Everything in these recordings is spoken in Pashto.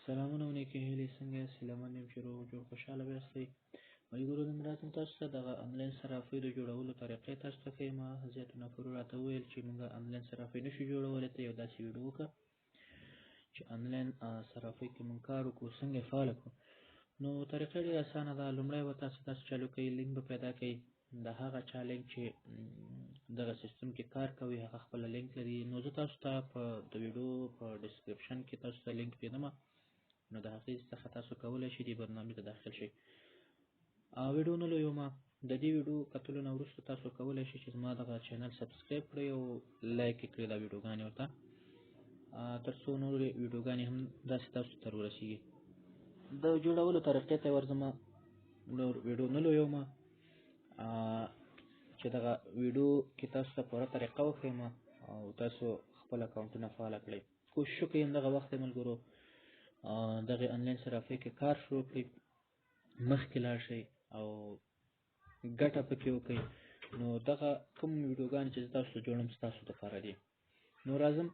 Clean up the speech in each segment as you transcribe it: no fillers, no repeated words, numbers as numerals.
سلامونه او نیکې هیلې څنګه یاست؟ هیله یم چې روغ جوړ خوشحاله به یاستئ. ملګرو نن ورځ هم تاسو ته دغه انلاین صرافۍ د جوړولو طریقې تاسو ته ښیم. زیاتو نفرو راته وویل چې موږ انلاین صرافۍ نشو جوړولی، ته یو داسې ویډیو وکړه چې انلاین صرافۍ کې موږ کار وکړو، څنګه یې فعاله کړو. نو طریقه ډېره اسانه ده. لومړی به تاسو چالو کوئ، لینک به پیدا کوئ. د هغه چا لینک چې دغه سیستم کې کار کوي هغه خپله لینک لري. نو زه تاسو ته په د ویډیو په ډسکرپشن کې تاسو ته لینک پرېږدم، نو د هغې څخه تاسو کولی شئ دې برنامې ته داخل شئ. ویډیو نه لویومه، د دې ویډیو کتلو نه وروسته تاسو کولی شئ چې زما دغه چینل سبسکرایب کړئ او لایک یې کړئ دا ویډیوګانې ورته، تر څو نورې ویډیوګانې هم داسې تاسو ته ورسېږي. د جوړولو طریقې ته ورځم. نور ویډیو نه لویومه چې دغه ویډیو کې تاسو ته پوره طریقه وښیم او تاسو خپل اکاونټونه فعاله کړئ. کوشش وکړئ همدغه وخت یې ملګرو دغې انلاین صرافۍ کې کار شروع کړئ، مخکې لاړ شئ او ګټه پکې وکړئ. نو دغه کوم ویډیوګانې چې زه تاسو ته جوړوم ستاسو دپاره دي. نو راځم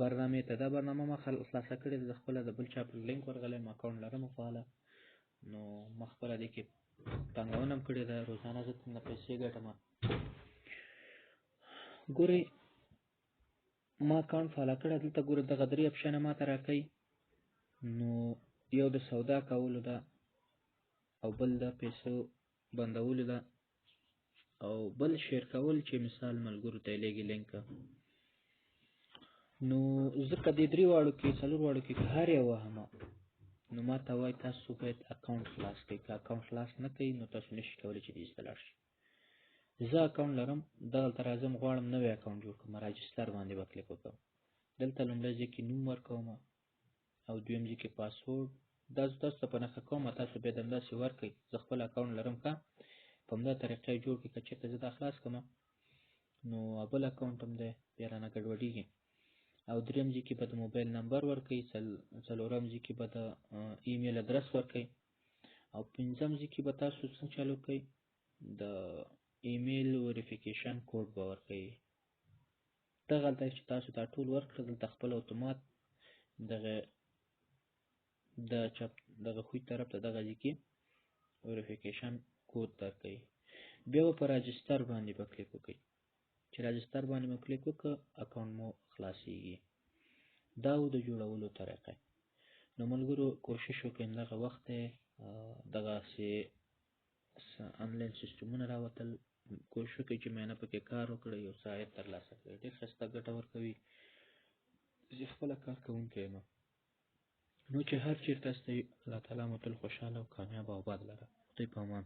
برنامې ته. دا برنامه ما خلاصه کړې ده، زه خپله د بل چا پر لینک ورغلی یم، اکاونټ لرم فعاله. نو ما خپله دې کې پانګونه هم کړې ده، روزانه زه څنګه پیسې ګټم. ګورئ ما اکاونټ فعاله کړی، دلته ګورئ دغه 3 اپشنه ما ته راکوي. نو یو د سودا کولو ده او بل د پیسو بندولو ده او بل شیر کول چې مثال ملګرو ته یې لېږي لینک. نو زه که دې 3 واړو کې 4 واړو کې که هر یو وهم، نو ما ته وایي تاسو باید اکاونټ خلاص کړئ. که اکاونټ خلاص نه کړئ نو تاسو نشئ کولی چې دې ته لاړ شئ. زه اکاونټ لرم، دغلته راځم غواړم نوی اکاونټ جوړ کړم، راجستر باندې به کلیک وکړم. دلته لومړی ځای کې نوم ورکوم او دویم ځای کې پاسورډ. دا زه تاسو ته په نښه کوم، تاسو باید همداسې ورکړئ. زه خپل اکاونټ لرم، ښه په همدا طریقه یې جوړ کړئ. که چېرته زه دا خلاص کړم نو بل اکاونټ هم دی بیا رانه ګډوډېږي. او دریم ځای کې به د موبایل نمبر ورکړئ، څلورم ځای کې به د ایمیل ادرس ورکړئ او پنځم ځای کې به تاسو څه چالو کوئ، د ایمیل وریفیکیشن کوډ به ورکوئ. دغلته چې تاسو دا ټول ورکړل، دلته خپل اتومات دغه ښوی طرف ته دغه ځای کې وریفیکیشن کوډ درکوي. بیا به په راجستر باندې به کلیک وکړئ. چې راجستر باندې مو کلیک وکړه اکاونټ مو خلاصېږي. دا و د جوړولو طریقه. نو ملګرو کوشش وکړئ همدغه وخت دی دغسې انلاین سیسټمونه راوتل، کوشش وکړئ چې معینه پکې کار وکړئ، یو څه عاید ترلاسه کړئ. ډېر ښایسته ګټه ورکوي. زه خپله کار کوونکی یم. نو چې هر چېرته استئ الله تعالی مو تل خوشحاله او کامیاب او آباد لره. خدای په امان.